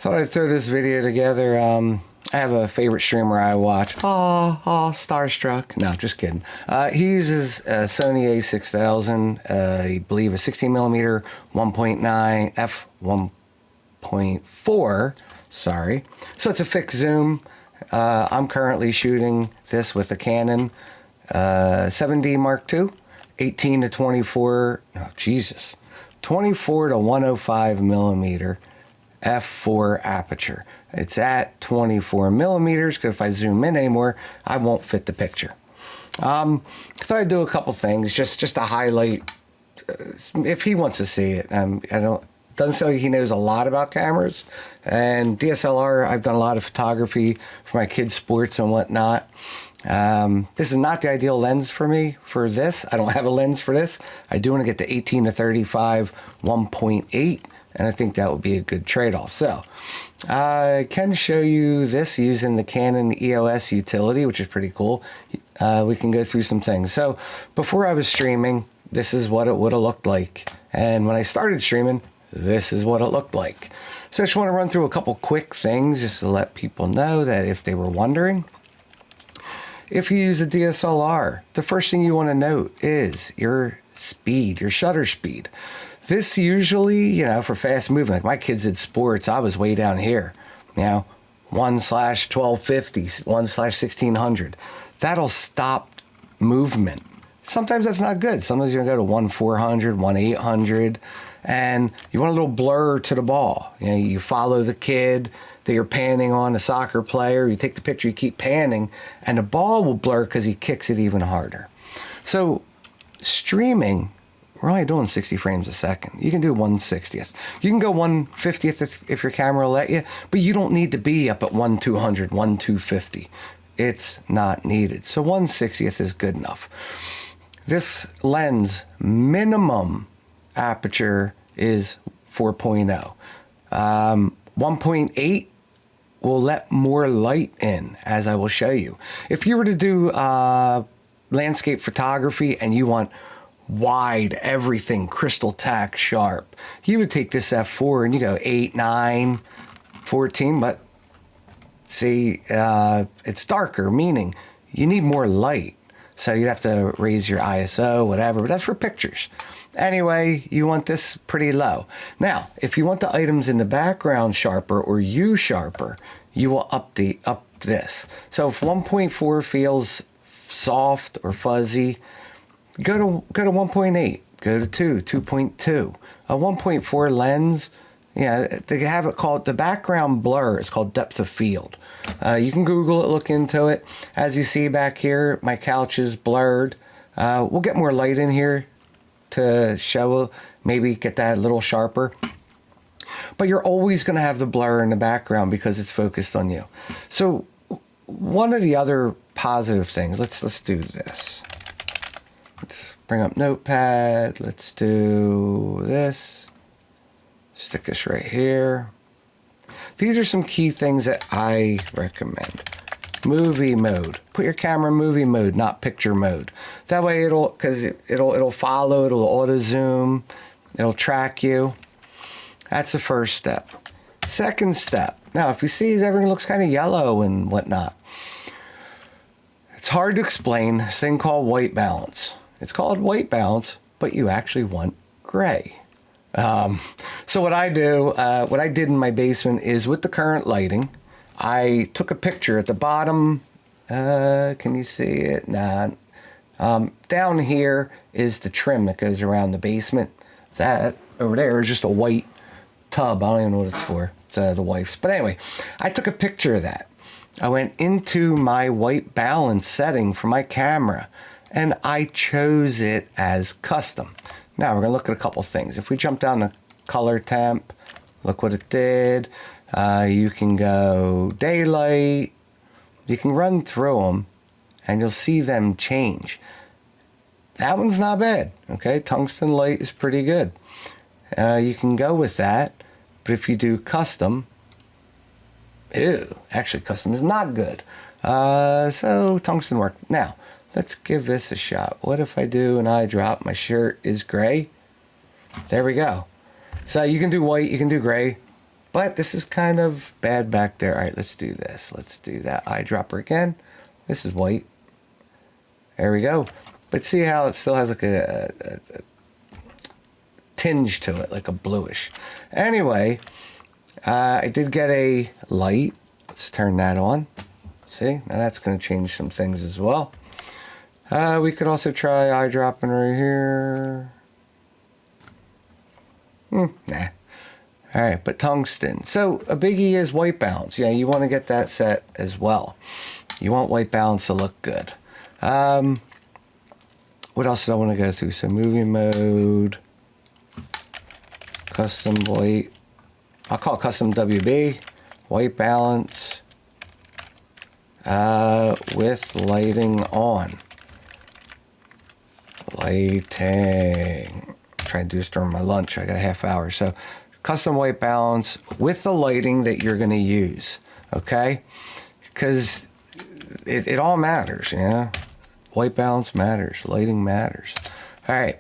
Thought I'd throw this video together. I have a favorite streamer I watch. Starstruck. No, just kidding. He uses a Sony a6000, I believe a 16mm 1.9 f1.4. Sorry. So it's a fixed zoom. I'm currently shooting this with a Canon 7D Mark II, 18 to 24. Oh, Jesus. 24 to 105 millimeter f4 aperture. It's at 24 millimeters because if I zoom in anymore, I won't fit the picture. I thought I'd do a couple things just to highlight if he wants to see it. Doesn't sound like he knows a lot about cameras, and DSLR. I've done a lot of photography for my kids' sports and whatnot. This is not the ideal lens for me for this. I don't have a lens for this. I do want to get the 18 to 35 1.8, and I think that would be a good trade-off. So I can show you this using the Canon EOS utility, which is pretty cool. We can go through some things. So before I was streaming, this is what it would have looked like. And when I started streaming, this is what it looked like. So I just want to run through a couple quick things just to let people know that if they were wondering. If you use a DSLR, the first thing you want to note is your speed, your shutter speed. This usually, for fast moving, like my kids did sports, I was way down here, 1/1250, 1/1600. That'll stop movement. Sometimes that's not good. Sometimes you're gonna go to 1/400, 1/800, and you want a little blur to the ball. You follow the kid that you're panning on, a soccer player, you take the picture, you keep panning, and the ball will blur because he kicks it even harder. So streaming, we're only doing 60 frames a second. You can do 1/60th. You can go 1/50th if your camera will let you, but you don't need to be up at 1/200, 1/250. It's not needed. So 1/60th is good enough. This lens minimum aperture is 4.0. 1.8 will let more light in, as I will show you. If you were to do landscape photography and you want wide, everything crystal tack sharp, you would take this f4 and you go 8, 9, 14, but see, it's darker, meaning you need more light. So you'd have to raise your ISO, whatever, but that's for pictures. Anyway, you want this pretty low. Now, if you want the items in the background sharper or you sharper, you will up this. So if 1.4 feels soft or fuzzy, go to 1.8, go to 2.2. A 1.4 lens, they have it called, the background blur is called depth of field. You can Google it, look into it. As you see back here, my couch is blurred. We'll get more light in here to show, maybe get that a little sharper. But you're always going to have the blur in the background because it's focused on you. So one of the other positive things, let's do this. Let's bring up Notepad. Let's do this. Stick this right here. These are some key things that I recommend. Movie mode. Put your camera in movie mode, not picture mode. That way it'll follow, it'll auto zoom, it'll track you. That's the first step. Second step. Now, if you see everything looks kind of yellow and whatnot, it's hard to explain. This thing called white balance. It's called white balance, but you actually want gray. So what I do, what I did in my basement is with the current lighting, I took a picture at the bottom. Can you see it? Nah. Down here is the trim that goes around the basement. That over there is just a white tub. I don't even know what it's for. It's the wife's. But anyway, I took a picture of that. I went into my white balance setting for my camera, and I chose it as custom. Now we're going to look at a couple things. If we jump down to color temp, look what it did. You can go daylight. You can run through them, and you'll see them change. That one's not bad. Okay, tungsten light is pretty good. You can go with that, but if you do custom, actually custom is not good. So tungsten work. Now, let's give this a shot. What if I do an eye drop? My shirt is gray. There we go. So you can do white, you can do gray, But this is kind of bad back there. All right, let's do this. Let's do that eyedropper again. This is white. There we go. But see how it still has like a tinge to it, like a bluish. Anyway, I did get a light. Let's turn that on. See, now that's going to change some things as well. We could also try eyedropping right here. Nah. All right, but tungsten. So a biggie is white balance. Yeah, you want to get that set as well. You want white balance to look good. What else did I want to go through? So movie mode, custom white. I'll call it custom WB, white balance, with lighting on. Lighting. I'm trying to do this during my lunch. I got a half hour. So custom white balance with the lighting that you're going to use. Okay? Because it all matters, yeah. White balance matters. Lighting matters. All right.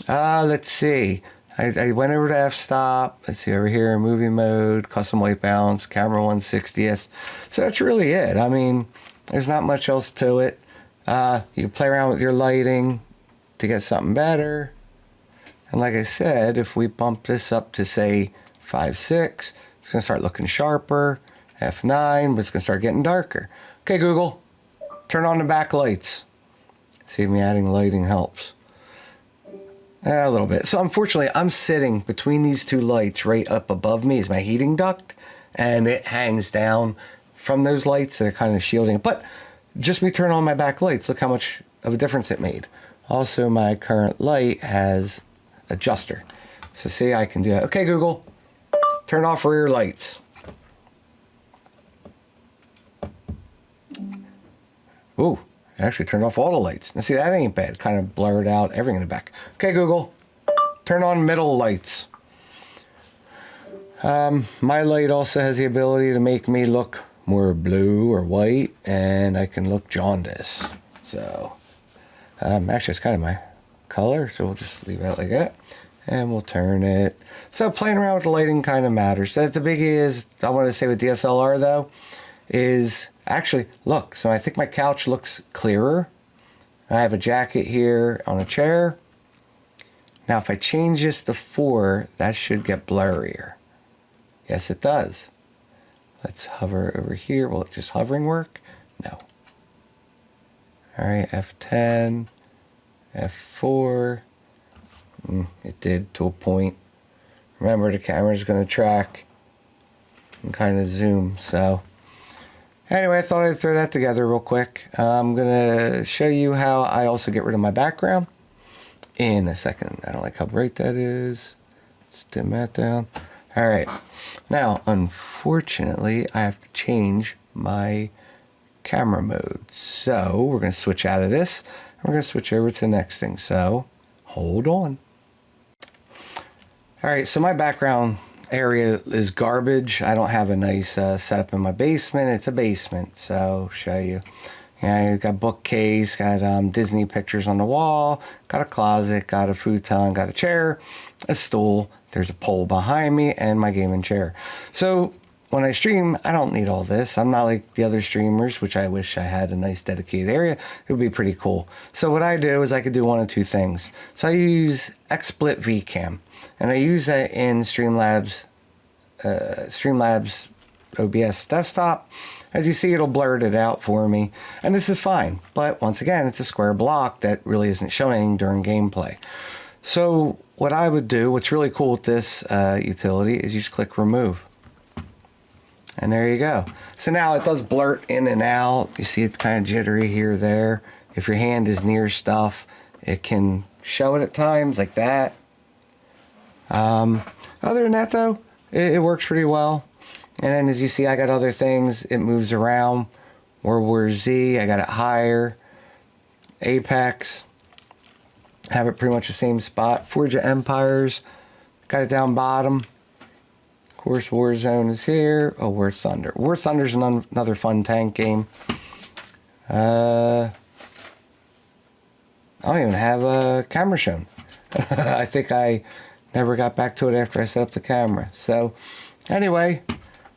Let's see. I went over to f-stop. Let's see over here, movie mode, custom white balance, camera 1/60th. So that's really it. I mean, there's not much else to it. You can play around with your lighting to get something better. And like I said, if we bump this up to say 5.6, it's going to start looking sharper. F9, but it's going to start getting darker. Okay, Google, turn on the back lights. See if me adding lighting helps. A little bit. So unfortunately, I'm sitting between these two lights. Right up above me is my heating duct, and it hangs down from those lights that are kind of shielding it. But just me turn on my back lights, look how much of a difference it made. Also, my current light has adjuster. So see, I can do that. Okay, Google, turn off rear lights. Ooh. I actually turned off all the lights. Now see, that ain't bad. Kind of blurred out everything in the back. Okay, Google, turn on middle lights. My light also has the ability to make me look more blue or white, and I can look jaundice. So, actually, it's kind of my color, so we'll just leave it like that. And we'll turn it. So playing around with the lighting kind of matters. The biggie is, I want to say with DSLR though, is actually, look, so I think my couch looks clearer. I have a jacket here on a chair. Now, if I change this to 4, that should get blurrier. Yes, it does. Let's hover over here. Will it just hovering work? No. All right, F10, F4. It did to a point. Remember, the camera's going to track and kind of zoom, so... Anyway, I thought I'd throw that together real quick. I'm going to show you how I also get rid of my background in a second. I don't like how bright that is. Let's dim that down. All right. Now, unfortunately, I have to change my camera mode. So we're going to switch out of this. And we're going to switch over to the next thing. So hold on. All right. So my background area is garbage. I don't have a nice setup in my basement. It's a basement, so show you. Yeah, you got bookcase, got Disney pictures on the wall, got a closet, got a futon, got a chair, a stool. There's a pole behind me, and my gaming chair. So when I stream, I don't need all this. I'm not like the other streamers, which I wish I had a nice dedicated area. It would be pretty cool. So what I do is I could do one of two things. So I use XSplit VCam. And I use that in Streamlabs OBS desktop. As you see, it'll blur it out for me. And this is fine. But once again, it's a square block that really isn't showing during gameplay. So what I would do, what's really cool with this utility, is you just click remove. And there you go. So now it does blurt in and out. You see it's kind of jittery here, there. If your hand is near stuff, it can show it at times like that. Other than that though, it works pretty well. And then as you see, I got other things. It moves around. World War Z, I got it higher. Apex, have it pretty much the same spot. Forge of Empires, got it down bottom. Of course, Warzone is here. Oh, War Thunder. War Thunder's another fun tank game. I don't even have a camera shown. I think I never got back to it after I set up the camera. So Anyway,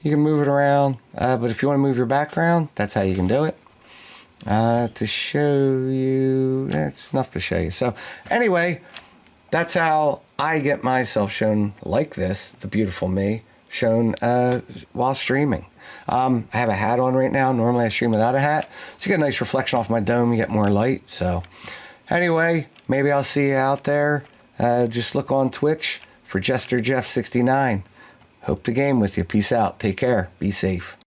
you can move it around, but if you want to move your background, that's how you can do it. To show you, it's enough to show you. So anyway, that's how I get myself shown like this, the beautiful me, shown while streaming. I have a hat on right now. Normally I stream without a hat. So you get a nice reflection off my dome. You get more light. So anyway, maybe I'll see you out there. Just look on Twitch for Jester Jeff 69. Hope to game with you. Peace out. Take care. Be safe.